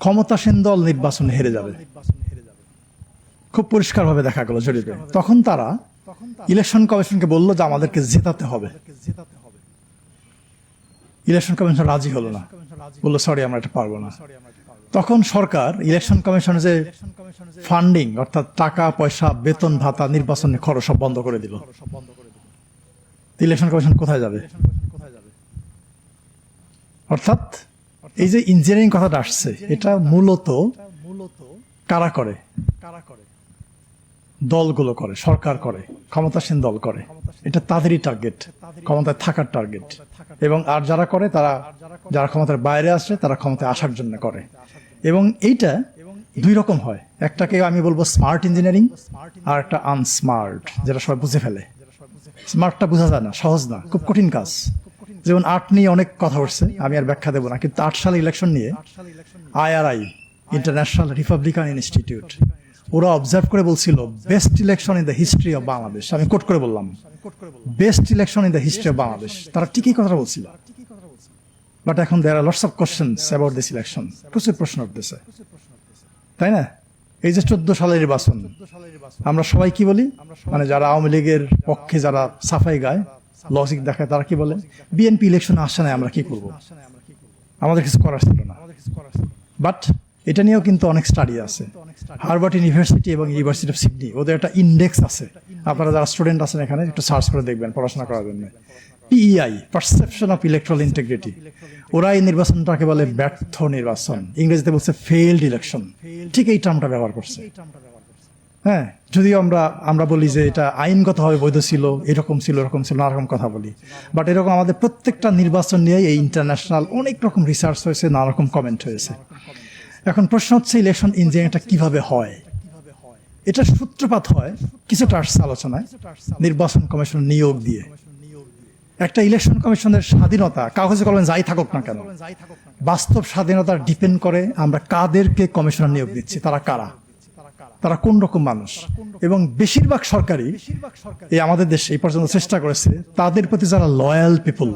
ক্ষমতাসীন দল নির্বাচনে হেরে যাবে, খুব পরিষ্কারভাবে দেখা গেল জরিপে। তখন তারা ইলেকশন কমিশনকে বলল যে আমাদেরকে জেতাতে হবে। ইলেকশন কমিশন রাজি হলো না, বললো সরি আমরা এটা পারবো না। তখন সরকার ইলেকশন কমিশনের যে ফান্ডিং অর্থাৎ টাকা পয়সা, বেতন ভাতা, নির্বাচনের খরচ সব বন্ধ করে দিল। ইলেকশন কমিশন কোথায় যাবে? অর্থাৎ এই যে ইঞ্জিনিয়ারিং কথাটা আসছে, এটা মূলত কারা করে? দলগুলো করে, সরকার করে, ক্ষমতাসীন দল করে। এটা তাদেরই টার্গেট, ক্ষমতায় থাকার টার্গেট। এবং আর যারা করে তারা, যারা ক্ষমতার বাইরে আসে তারা ক্ষমতায় আসার জন্য করে। এবং এইটা দুই রকম হয়, একটাকে আমি বলবো স্মার্ট ইঞ্জিনিয়ারিং, আর একটা আনস্মার্ট, যেটা সবাই বুঝে ফেলে। স্মার্টটা বোঝা যায় না, সহজ না, খুব কঠিন কাজ। যেমন ৮ নিয়ে অনেক কথা উঠছে, আমি আর ব্যাখ্যা দেবো না, কিন্তু ৮ সালে ইলেকশন নিয়ে IRI, ইন্টারন্যাশনাল রিপাবলিকান ইনস্টিটিউট, ওরা অবজার্ভ করে বলছিল best election in the history of Bangladesh. আমি কোট করে বললাম best election in the history of Bangladesh. তারা ঠিকই কথা বলছিল, বাট এখন there are lots of questions about this election. প্রচুর প্রশ্ন উঠতেছে, তাই না? এই যে 14 সালের নির্বাচন, আমরা সবাই কি বলি, মানে যারা আওয়ামী লীগের পক্ষে যারা সাফাই গায়, লজিক দেখায়, তারা কি বলে, বিএনপি ইলেকশন আসে না, আমরা কি করব, আমাদের কিছু করার ছিল না। বাট এটা নিয়েও কিন্তু অনেক স্টাডি আছে। হার্ভার্ড ইউনিভার্সিটি এবং ইউনিভার্সিটি অফ সিডনি, ওদের একটা ইন্ডেক্স আছে, আপনারা যারা স্টুডেন্ট আছেন এখানে একটু সার্চ করে দেখবেন পড়াশোনা করার জন্য। PEI, perception of electoral integrity. ওরা এই নির্বাচনটাকে বলে ব্যর্থ নির্বাচন, ইংরেজিতে বলছে ফেইলড ইলেকশন। ঠিক এই টার্মটা ব্যবহার করছে। হ্যাঁ, যদিও আমরা বলি যে এটা আইনগতভাবে বৈধ ছিল, এরকম ছিল, এরকম ছিল, নানা রকম কথা বলি, বাট এরকম আমাদের প্রত্যেকটা নির্বাচন নিয়ে এই ইন্টারন্যাশনাল অনেক রকম রিসার্চ হয়েছে, নানা রকম কমেন্ট হয়েছে। এখন প্রশ্ন হচ্ছে ইলেকশন ইঞ্জিনিয়ারিংটা কিভাবে হয়? এটা সূত্রপাত হয় কিছুটা আসছে আলোচনায় নির্বাচন কমিশন নিয়োগ দিয়ে। একটা ইলেকশন কমিশনের স্বাধীনতা, কাগজে কলমে যাই থাকুক না কেন, বাস্তব স্বাধীনতা ডিপেন্ড করে আমরা কাদেরকে কমিশনার নিয়োগ দিচ্ছি, তারা কারা, তারা কোন রকম মানুষ। এবং বেশিরভাগ সরকারই এই আমাদের দেশে এই পর্যন্ত চেষ্টা করেছে তাদের প্রতি যারা লয়াল পিপল,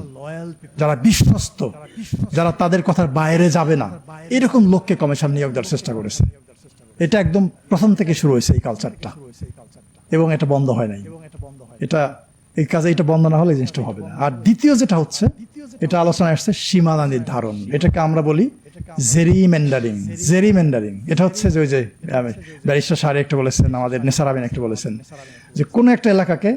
যারা বিশ্বস্ত, যারা তাদের কথার বাইরে যাবে না, এরকম লোককে কমিশন নিয়োগ দেওয়ার চেষ্টা করেছে। এটা একদম প্রথম থেকে শুরু হয়েছে এই কালচারটা, এবং এটা বন্ধ হয় নাই। এটা এই কাজে এটা বন্ধ না হলে এই জিনিসটা হবে না। আর দ্বিতীয় যেটা হচ্ছে, এটা আলোচনায় আসছে সীমানা নির্ধারণ, এটাকে আমরা বলি জেরিমেন্ডারিং। জেরিমেন্ডারিং এটা হচ্ছে যে ওই যে ব্যারিস্টার সাহেব একটা বলেছেন, আমাদের নেসার আমিন একটা বলেছেন, যে কোন একটা এলাকাকে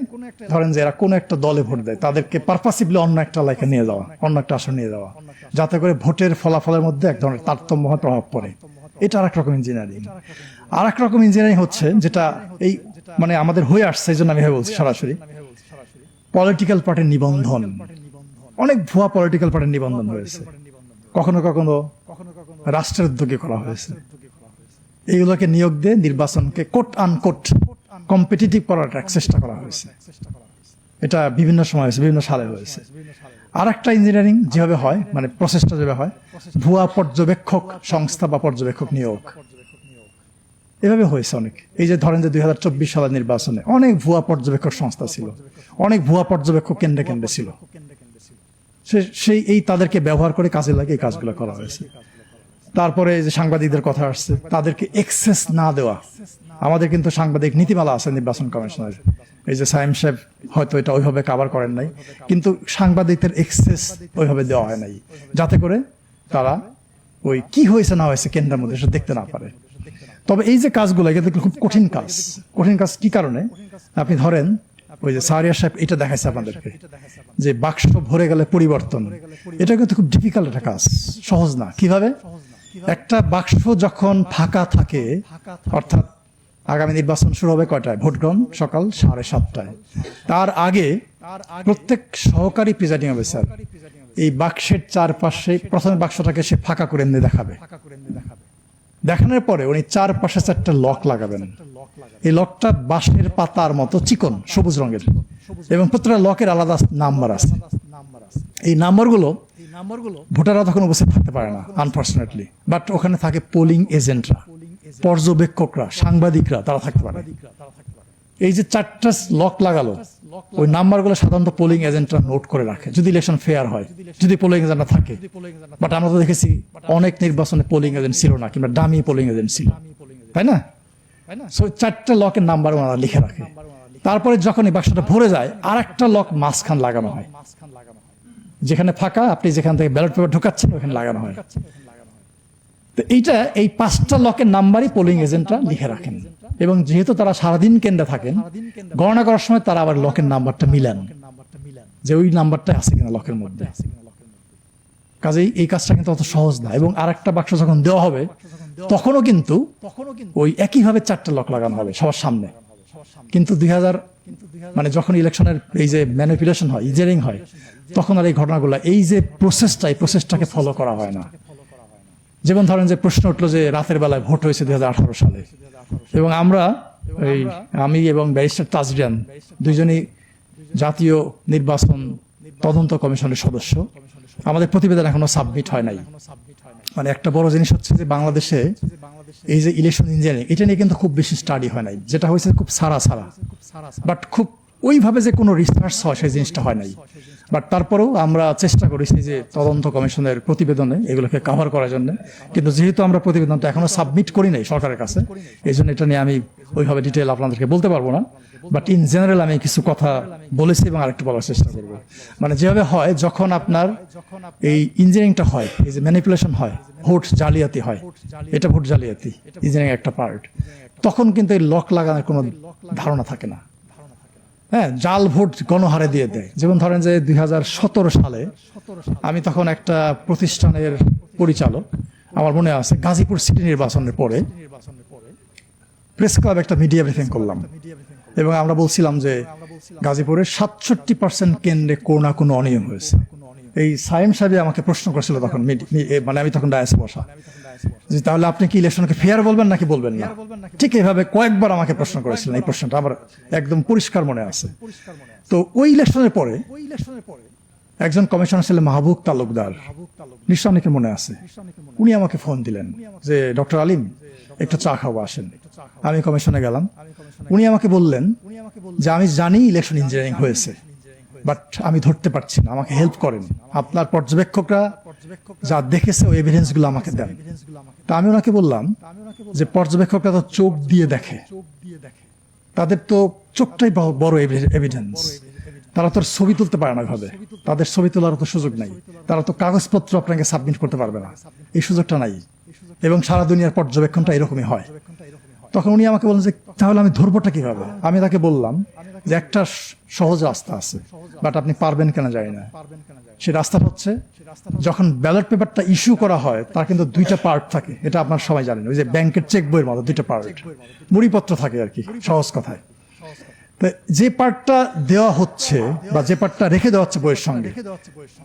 ধরেন যে এরা কোন একটা দলে ভোট দেয়, তাদেরকে পারপাসিভলি অন্য একটা এলাকায় নিয়ে যাওয়া, অন্য একটা আসন নিয়ে যাওয়া, যাতে করে ভোটের ফলাফলের মধ্যে এক ধরনের তারতম্য হয়, প্রভাব পড়ে। এটা আর এক রকম ইঞ্জিনিয়ারিং। আর এক রকম ইঞ্জিনিয়ারিং হচ্ছে যেটা এই মানে আমাদের হয়ে আসছে, এই জন্য আমি বলছি সরাসরি, পলিটিক্যাল পার্টির নিবন্ধন। অনেক ভুয়া পলিটিক্যাল পার্টির নিবন্ধন হয়েছে, কখনো কখনো রাষ্ট্রের উদ্যোগে করা হয়েছে। এইগুলোকে নিয়োগ দিয়ে নির্বাচনকে কোট আনকোট কম্পিটিটিভ করার চেষ্টা করা হয়েছে। এটা বিভিন্ন সময় হয়েছে, বিভিন্ন সালে হয়েছে। আর একটা ইঞ্জিনিয়ারিং যেভাবে হয়, মানে প্রসেসটা যেভাবে হয়, ভুয়া পর্যবেক্ষক সংস্থা বা পর্যবেক্ষক নিয়োগ, এভাবে হয়েছে অনেক। এই যে ধরেন যে 2024 সালের নির্বাচনে অনেক ভুয়া পর্যবেক্ষক সংস্থা ছিল, অনেক ভুয়া পর্যবেক্ষক কেন্দ্রে কেন্দ্রে ছিল। সেই এই তাদেরকে ব্যবহার করে কাজে লাগে এই কাজগুলো করা হয়েছে। তারপরে যে সাংবাদিকদের কথা আসছে, তাদেরকে এক্সেস না দেওয়া। আমাদের কিন্তু সাংবাদিক নীতিমালা আছে নির্বাচন কমিশনের, এই যে সাইম সাহেব হয়তো এটা ওইভাবে কাভার করেন নাই, কিন্তু সাংবাদিকদের এক্সেস ওইভাবে দেওয়া হয় নাই, যাতে করে তারা ওই কি হয়েছে না হয়েছে কেন্দ্রের মধ্যে সেটা দেখতে না পারে। তবে এই যে কাজগুলো এটা খুব কঠিন কাজ। কঠিন কাজ কি কারণে? আপনি ধরেন ওই যে সারিয়া সাহেব এটা দেখাইছে আপনাদেরকে, যে বাক্স ভরে গেলে পরিবর্তন, এটা কিন্তু খুব ডিফিকাল্ট একটা কাজ, সহজ না। কিভাবে? একটা বাক্স যখন ফাঁকা থাকে, অর্থাৎ আগামী নির্বাচন শুরু হবে কয়টায়? ভোট গ্রহণ সকাল 7:30টায়। তার আগে প্রত্যেক সহকারী প্রিজাইডিং অফিসার এই বাক্সের চারপাশে প্রথমে বাক্সটাকে সে ফাঁকা করে এনে দেখাবে। দেখানোর পরে উনি চারপাশে 4টা লক লাগাবেন। এই লকটা বাঁশের পাতার মতো চিকন, সবুজ রঙের, এবং প্রত্যেকটা লকের আলাদা নাম্বার আছে। এই নাম্বারগুলো ভোটাররা তখন উপস্থিত থাকতে পারে না, আনফর্চুনেটলি, বাট ওখানে থাকে পোলিং এজেন্টরা, পর্যবেক্ষকরা, সাংবাদিকরা, তারা থাকতে পারে। এই যে 4টা লক লাগালো, ওই নাম্বারগুলো সাধারণত পোলিং এজেন্টরা নোট করে রাখে যদি ইলেকশন ফেয়ার হয়, যদি পোলিং এজেন্ট না থাকে। বাট আমরা তো দেখেছি অনেক নির্বাচনে পোলিং এজেন্ট ছিল না, কিংবা ডামি পোলিং এজেন্ট ছিল, তাই না? সো 4টা লকের নাম্বার ওনারা লিখে রাখে। তারপরে যখন এই বাক্সটা ভরে যায়, আর একটা লক মাঝখান লাগানো হয়, যেখানে ফাঁকা আপনি যেখান থেকে ব্যালট পেপার ঢোকাচ্ছেন ওখানে লাগানো হয়। তো এইটা, এই 5টা লকের নাম্বারই পোলিং এজেন্টরা লিখে রাখেন, এবং যেহেতু তারা সারাদিন কেন্দ্রে থাকেন, গণনা করার সময় তারা আবার লকের নাম্বারটা মিলান যে ওই নাম্বারটা আছে কিনা লকের মধ্যে। কাজেই এই কাজটা কিন্তু অত সহজ না। এবং আরেকটা বাক্স যখন দেওয়া হবে তখনও কিন্তু ওই একইভাবে 4টা লক লাগানো হবে সবার সামনে। কিন্তু 2000 মানে যখন ইলেকশনের এই যে ম্যানিপুলেশন হয়, ইঞ্জিনিয়ারিং হয়, তখন আর এই ঘটনাগুলো, এই যে প্রসেসটা, এই প্রসেসটাকে ফলো করা হয় না। যেমন ধরেন যে প্রশ্ন উঠলো যে রাতের বেলায় ভোট হয়েছে 2018 সালে, এবং আমি এবং ব্যারিস্টার তাজরিয়ান দুইজনই জাতীয় নির্বাচন তদন্ত কমিশনের সদস্য। আমাদের প্রতিবেদন এখনো সাবমিট হয় নাই। মানে একটা বড় জিনিস হচ্ছে যে বাংলাদেশে এই যে ইলেকশন ইঞ্জিনিয়ারিং, এটা নিয়ে কিন্তু খুব বেশি স্টাডি হয় নাই। যেটা হয়েছে খুব সারা বাট খুব ওইভাবে যে কোনো রিসার্চ হয় সেই জিনিসটা হয় নাই। বাট তারপরেও আমরা চেষ্টা করেছি যে তদন্ত কমিশনের প্রতিবেদনে এগুলোকে কভার করার জন্য। কিন্তু যেহেতু আমরা প্রতিবেদনটা এখনো সাবমিট করি নাই সরকারের কাছে, এই জন্য এটা নিয়ে আমি ওইভাবে ডিটেল আপনাদেরকে বলতে পারবো না। বাট ইন জেনারেল আমি কিছু কথা বলেছি এবং আরেকটু বলার চেষ্টা করবো। মানে যেভাবে হয়, যখন আপনার এই ইঞ্জিনিয়ারিংটা হয়, এই যে ম্যানিপুলেশন হয়, ভোট জালিয়াতি হয়, এটা ভোট জালিয়াতি ইঞ্জিনিয়ারিং একটা পার্ট, তখন কিন্তু এই লক লাগানোর কোনো ধারণা থাকে না। হ্যাঁ, জাল ভোট গণহারে দিয়ে দেয়। যেমন ধরেন যে 2017 সালে আমি তখন একটা প্রতিষ্ঠানের পরিচালক, আমার মনে আছে গাজীপুর সিটি নির্বাচনের পরে প্রেস ক্লাব একটা মিডিয়া ব্রিফিং করলাম, এবং আমরা বলছিলাম যে গাজীপুরের 67% কেন্দ্রে কোনো না কোনো অনিয়ম হয়েছে। এই সাইম সাহেব আমাকে প্রশ্ন করেছিল তখন, মানে আমি তখন ডায়াসে বসা, যে তাহলে আপনি কি ইলেকশনকে ফেয়ার বলবেন নাকি বলবেন না? ঠিক এইভাবে কয়েকবার আমাকে প্রশ্ন করেছিলেন। এই প্রশ্নটা আমার একদম পরিষ্কার মনে আছে। তো ওই ইলেকশনের পরে একজন কমিশনার ছিলেন মাহবুব তালুকদার, নিশ্চয় অনেকে মনে আছে। উনি আমাকে ফোন দিলেন যে ডক্টর আলিম, একটু চা খাবো, আসেন। আমি কমিশনে গেলাম। উনি আমাকে বললেন যে আমি জানি ইলেকশন ইঞ্জিনিয়ারিং হয়েছে, বাট আমি ধরতে পারছি না, আমাকে হেল্প করেন। আপনার পর্যবেক্ষকরা যা দেখেছে ওই এভিডেন্স গুলো আমাকে দেন। তা আমি ওনাকে বললাম যে পর্যবেক্ষকরা তো চোখ দিয়ে দেখে, তাদের তো চোখটাই বড় এভিডেন্স। তারা তো ছবি তুলতে পারে না ভাবে, তাদের ছবি তোলার তো সুযোগ নাই। তারা তো কাগজপত্র আপনাকে সাবমিট করতে পারবে না, এই সুযোগটা নাই। এবং সারা দুনিয়ার পর্যবেক্ষণটা এরকমই হয়। তখন উনি আমাকে বললেন যে তাহলে আমি ধরবোটা কিভাবে? আমি তাকে বললাম যে একটা সহজ রাস্তা আছে, বাট আপনি পারবেন কেন জানি না। সেই রাস্তাটা হচ্ছে, যখন ব্যালট পেপারটা ইস্যু করা হয় তার কিন্তু 2টা পার্ট থাকে, এটা আপনার সবাই জানেন। ওই যে ব্যাংকের চেক বইয়ের মতো 2টা পার্ট, মুড়িপত্র থাকে আর কি, সহজ কথায়। যে পার্টটা দেওয়া হচ্ছে বা যে পার্টটা রেখে দেওয়া হচ্ছে বইয়ের সঙ্গে,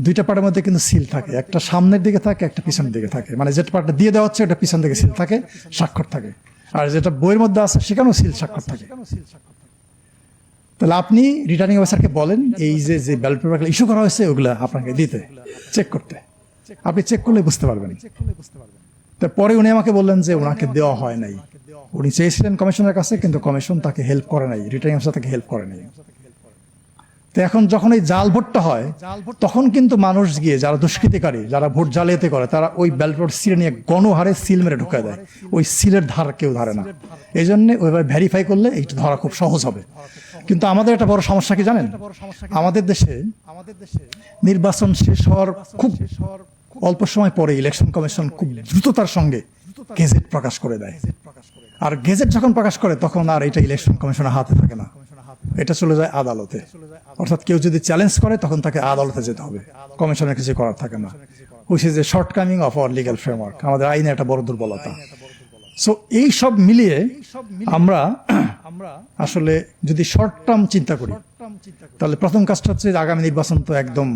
2টা পার্টের মধ্যে কিন্তু সিল থাকে, একটা সামনের দিকে থাকে, একটা পিছনের দিকে থাকে। মানে যেটা পার্টটা দিয়ে দেওয়া হচ্ছে ওটা পিছন দিকে সিল থাকে, স্বাক্ষর থাকে। আর যেটা বইয়ের মধ্যে আছে সেখানেও সিল স্বাক্ষর থাকে। তাহলে আপনি রিটার্নিং অফিসারকে বলেন এই যে ব্যালট পেপার ইস্যু করা হয়েছে ওগুলা আপনাকে দিতে, চেক করতে। আপনি চেক করলে বুঝতে পারবেন। তারপরে উনি আমাকে বললেন যে ওনাকে দেওয়া হয় নাই। উনি চেয়েছিলেন কমিশনের কাছে, কিন্তু কমিশন তাকে হেল্প করে নাই, রিটার্নিং অফিসার তাকে হেল্প করে নাই। তো এখন যখন এই জাল ভোটটা হয়, তখন কিন্তু মানুষ গিয়ে, যারা দুষ্কৃতিকারী, যারা ভোট জালিয়াতি করে, তারা ওই ব্যালট পেপার সিলে নিয়ে গণহারে সিল মেরে ঢুকায় দেয়। ওই সিলের ধার কেউ ধারে না। এই জন্য ওইভাবে ভেরিফাই করলে এইটা ধরা খুব সহজ হবে। কিন্তু আমাদের একটা বড় সমস্যা কি জানেন? আমাদের দেশে নির্বাচন শেষ হওয়ার খুব অল্প সময় পরে ইলেকশন কমিশন খুব দ্রুততার সঙ্গে গেজেট প্রকাশ করে দেয়। আর গেজেট যখন প্রকাশ করে তখন আর এটা ইলেকশন কমিশনের হাতে থাকে না, এটা চলে যায় আদালতে। অর্থাৎ কেউ যদি চ্যালেঞ্জ করে তখন তাকে আদালতে যেতে হবে, কমিশনের কিছু করার থাকে না। Which is a shortcoming of our legal framework. আমাদের আইনে একটা বড় দুর্বলতা। সো এই সব মিলিয়ে আমরা আসলে যদি শর্ট টার্ম চিন্তা করি, তাহলে প্রথম কাজটা হচ্ছে আগামী নির্বাচন তো একদম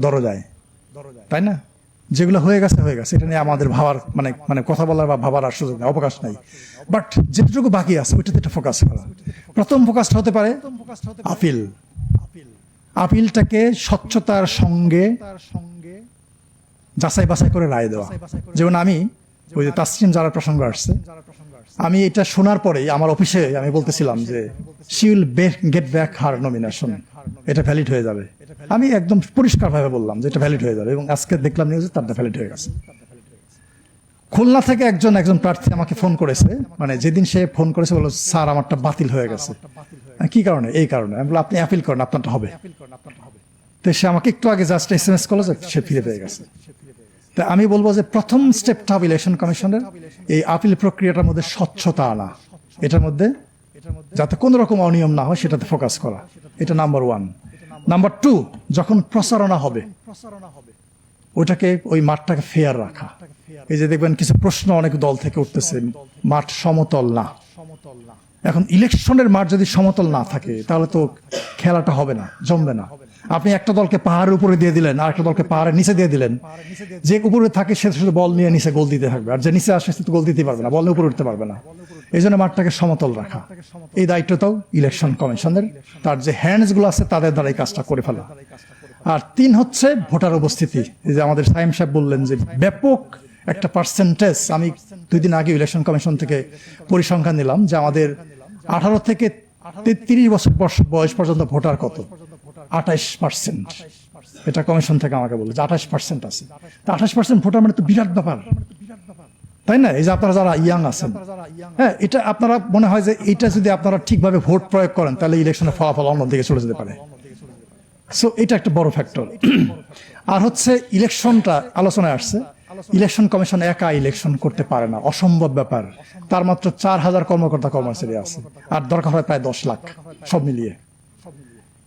দরজায়, তাই না? যেগুলো হয়ে গেছে হয়ে গেছে, এটা নিয়ে আমাদের ভাবার মানে কথা বলার বা ভাবার আর সুযোগ নেই, অবকাশ নাই। বাট যেটুকু বাকি আছে ওইটাতে একটা ফোকাস করা। প্রথম ফোকাসটা হতে পারে আপিল। আপিলটাকে স্বচ্ছতার সঙ্গে যাচাই বাছাই করে রায় দেওয়া। যেমন আমি ওই যে তাসলিম যারা প্রসঙ্গ আসছে, আমি এটা শোনার পরেই আমার অফিসে আমি বলতেছিলাম যে she will get back her nomination, এটা ভ্যালিড হয়ে যাবে। আমি একদম পরিষ্কারভাবে বললাম যে এটা ভ্যালিড হয়ে যাবে, এবং আজকে দেখলাম নিউজে তারটা ভ্যালিড হয়ে গেছে। খুলনা থেকে একজন প্রার্থী আমাকে ফোন করেছে, মানে যেদিন সে ফোন করেছে বলল স্যার আমারটা বাতিল হয়ে গেছে। কি কারণে? এই কারণে। আমি বললাম আপনি অ্যাপিল করেন, আপনারটা হবে। তো সে আমাকে একটু আগে জাস্ট SMS করলো যে সে ফিরে পেয়ে গেছে। তা আমি বলবো যে প্রথম স্টেপটা হবে ইলেকশন কমিশনের এই আপিল প্রক্রিয়াটার মধ্যে স্বচ্ছতা আনা, এটার মধ্যে যাতে কোনো রকম অনিয়ম না হয় সেটাতে ফোকাস করা, এটা নাম্বার 1। নাম্বার 2, যখন প্রচারণা হবে ওইটাকে ওই মাঠটাকে ফেয়ার রাখা। এই যে দেখবেন কিছু প্রশ্ন অনেক দল থেকে উঠতেছে, মাঠ সমতল না। এখন ইলেকশনের মাঠ যদি সমতল না থাকে তাহলে তো খেলাটা হবে না, জমবে না। আপনি একটা দলকে পাহাড়ের উপরে দিয়ে দিলেন, আর একটা দলকে পাহাড়ের নিচে দিয়ে দিলেন। যে উপরে থাকে সে শুধু বল নিয়ে নিচে গোল দিতে থাকবে, আর যে নিচে আসে সে তো গোল দিতে পারবে না, বল নিয়ে উপরে উঠতে পারবে না। এই জন্য মাঠটাকে সমতল রাখা, এই দায়িত্বটাও ইলেকশন কমিশনের। তার যে হ্যান্ডস গুলো আছে তাদের দ্বারা এই কাজটা করে ফেলা। আর 3 হচ্ছে ভোটার উপস্থিতি। এই যে আমাদের সাইম সাহেব বললেন যে ব্যাপক একটা পার্সেন্টেজ, আমি 2 দিন আগে ইলেকশন কমিশন থেকে পরিসংখ্যান নিলাম যে আমাদের 18 থেকে 33 বছর বয়স পর্যন্ত ভোটার কত, 28%। এটা কমিশন থেকে আমাকে বললো যে 28% আছে। তা 28% ভোটার মানে তো বিরাট ব্যাপার, তাই না? এই যে আপনারা যারা ইয়াং আছেন, হ্যাঁ, এটা আপনারা মনে হয় যে এটা যদি আপনারা ঠিকভাবে ভোট প্রয়োগ করেন তাহলে ইলেকশনের ফলাফল অন্যদিকে চলে যেতে পারে। সো এটা একটা বড় ফ্যাক্টর। আর হচ্ছে ইলেকশনটা আলোচনায় আসছে, ইলেকশন কমিশন একা ইলেকশন করতে পারে না, অসম্ভব ব্যাপার। তার মাত্র 4000 কর্মকর্তা কর্মচারী আছে, আর দরকার হয় প্রায় 10 লাখ সব মিলিয়ে।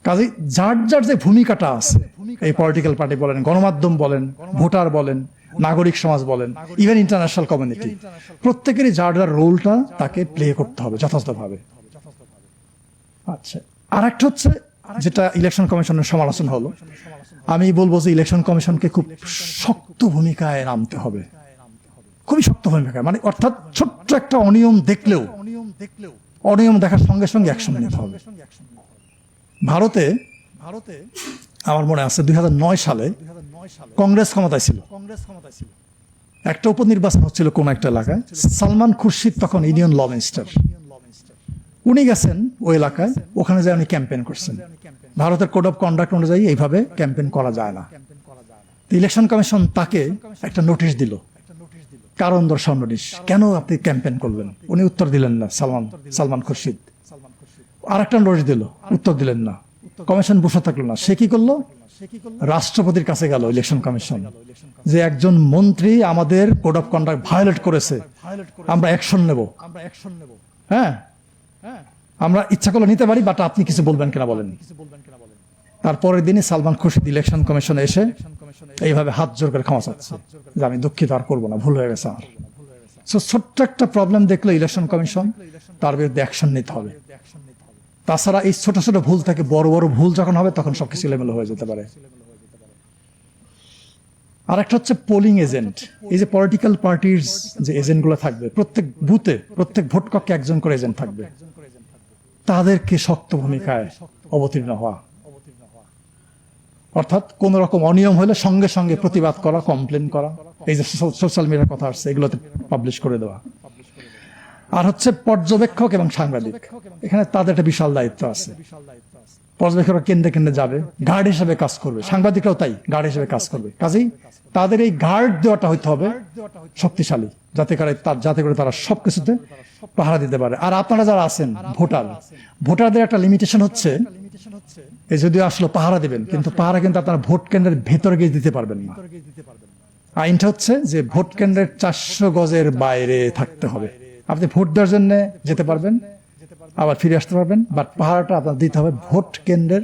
কাজে যার যার যে ভূমিকাটা আছে, এই পলিটিক্যাল পার্টি বলেন, গণমাধ্যম বলেন, ভোটার বলেন, নাগরিক সমাজ বলেন, ইভেন ইন্টারন্যাশনাল কমিউনিটি, প্রত্যেকেরই যার যার রোলটা তাকে প্লে করতে হবে যথাযথভাবে। আচ্ছা, আর একটা হচ্ছে যেটা ইলেকশন কমিশনের সমালোচনা হলো, আমি বলবো যে ইলেকশন কমিশনকে খুব শক্ত ভূমিকায় নামতে হবে, খুবই শক্ত ভূমিকায়। মানে অর্থাৎ ছোট্ট একটা অনিয়ম দেখলেও অনিয়ম দেখার সঙ্গে সঙ্গে অ্যাকশন নিতে হবে। ভারতে আমার মনে আছে 2009 সালে কংগ্রেস ক্ষমতায় ছিল, একটা উপনির্বাচন হচ্ছিল কোন একটা এলাকায়। সালমান খুরশিদ তখন ইউনিয়ন ল মিনিস্টার, উনি গেছেন ওই এলাকায়, ওখানে যে উনি ক্যাম্পেইন করছেন। ভারতের কোড অফ কন্ডাক্ট অনুযায়ী এইভাবে ক্যাম্পেইন করা যায় না। ইলেকশন কমিশন তাকে একটা নোটিশ দিল, কারণ দর্শাও নোটিশ, কেন আপনি ক্যাম্পেইন করবেন? উনি উত্তর দিলেন না, সালমান খুরশিদ। আর একটা নোটিশ দিল, উত্তর দিলেন না। কমিশন বসে থাকলো না, সে কি করলো? রাষ্ট্রপতির কাছে গেল ইলেকশন কমিশন, যে একজন মন্ত্রী আমাদের কোড অফ কন্ডাক্ট ভায়োলেট করেছে, আমরা অ্যাকশন নেব। হ্যাঁ, আমরা ইচ্ছা করলে নিতে পারি, বাট আপনি কিছু বলবেন কিনা বলেন। তারপরের দিনই সালমান খুরশিদ ইলেকশন কমিশনে এসে এইভাবে হাত জোর করে ক্ষমা চাচ্ছে যে আমি দুঃখিত, আর করবো না, ভুল হয়ে গেছে আমার। ছোট্ট একটা প্রবলেম দেখলো ইলেকশন কমিশন, তার বিরুদ্ধে অ্যাকশন নিতে হবে। তাছাড়া এই ছোট ছোট ভুল থেকে বড় বড় ভুল যখন হবে তখন সবকিছু এলোমেলো হয়ে যেতে পারে। আর একটা হচ্ছে পোলিং এজেন্ট। এই যে পলিটিক্যাল পার্টির যে এজেন্ট গুলো থাকবে, প্রত্যেক বুথে প্রত্যেক ভোট কক্ষে একজন করে এজেন্ট থাকবে, তাদেরকে শক্ত ভূমিকায় অবতীর্ণ হওয়া। অর্থাৎ কোন রকম অনিয়ম হলে সঙ্গে সঙ্গে প্রতিবাদ করা, কমপ্লেন করা, এই যে সোশ্যাল মিডিয়ার কথা আসছে এগুলোতে পাবলিশ করে দেওয়া। আর হচ্ছে পর্যবেক্ষক এবং সাংবাদিক, এখানে তাদের একটা বিশাল দায়িত্ব আছে। পর্যবেক্ষকরা কেন্দ্রে কেন্দ্রে যাবে, গার্ড হিসেবে কাজ করবে, সাংবাদিকরাও তাই গার্ড হিসেবে কাজ করবে। কাজেই তাদের এই গার্ড দেওয়াটা হইতে হবে শক্তিশালী, যাতে করে তারা সবকিছুতে পাহারা দিতে পারে। আর আপনারা যারা আছেন ভোটারদের একটা লিমিটেশন হচ্ছে, এই যদিও আসলে পাহারা দিবেন, কিন্তু পাহারা কিন্তু আপনারা ভোট কেন্দ্রের ভেতরে গিয়ে দিতে পারবেন না। আইনটা হচ্ছে যে ভোট কেন্দ্রের 400 গজের বাইরে থাকতে হবে। আপনি ভোট দেওয়ার জন্য যেতে পারবেন, আবার ফিরে আসতে পারবেন, বাট পাহারাটা আপনার দিতে হবে ভোট কেন্দ্রের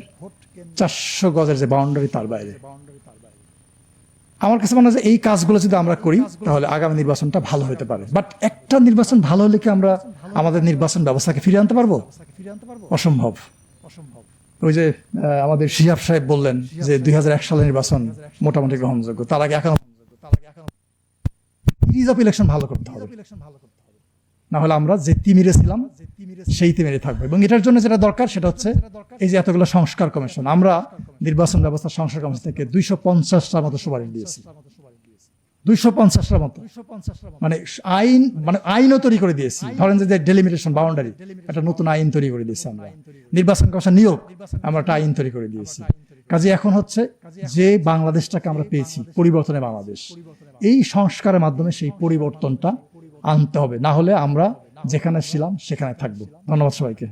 400 গজের যে বাউন্ডারি তার বাইরে। আমার কাছে মনে হয় এই কাজগুলো যদি আমরা করি তাহলে আগামী নির্বাচনটা ভালো হতে পারে। বাট একটা নির্বাচন ভালো হলে কি আমরা আমাদের নির্বাচন ব্যবস্থাকে ফিরিয়ে আনতে পারবো? অসম্ভব। ওই যে আমাদের শিহাব সাহেব বললেন যে 2001 সালের নির্বাচন মোটামুটি গ্রহণযোগ্য, তার আগে এখন সিরিজ অফ ইলেকশন ভালো করতে হবে, না হলে আমরা যে তিমিরে ছিলাম সেই তিমিরে থাকবো। এবং এটার জন্য যেটা দরকার সেটা হচ্ছে এই যে এতগুলো সংস্কার কমিশন, আমরা নির্বাচন ব্যবস্থা সংস্কার কমিশন থেকে 250টার মতো সুপারিশ দিয়েছি। 250টার মতো, মানে আইনও তৈরি করে দিয়েছি। ধরেন যে ডেলিমিটেশন বাউন্ডারি, একটা নতুন আইন তৈরি করে দিয়েছি আমরা। নির্বাচন কমিশন নিয়োগ, আমরা একটা আইন তৈরি করে দিয়েছি। কাজে এখন হচ্ছে যে বাংলাদেশটাকে আমরা পেয়েছি, পরিবর্তনের বাংলাদেশ, এই সংস্কারের মাধ্যমে সেই পরিবর্তনটা আনতে হবে, না হলে আমরা যেখানে ছিলাম সেখানে থাকবো। ধন্যবাদ সবাইকে।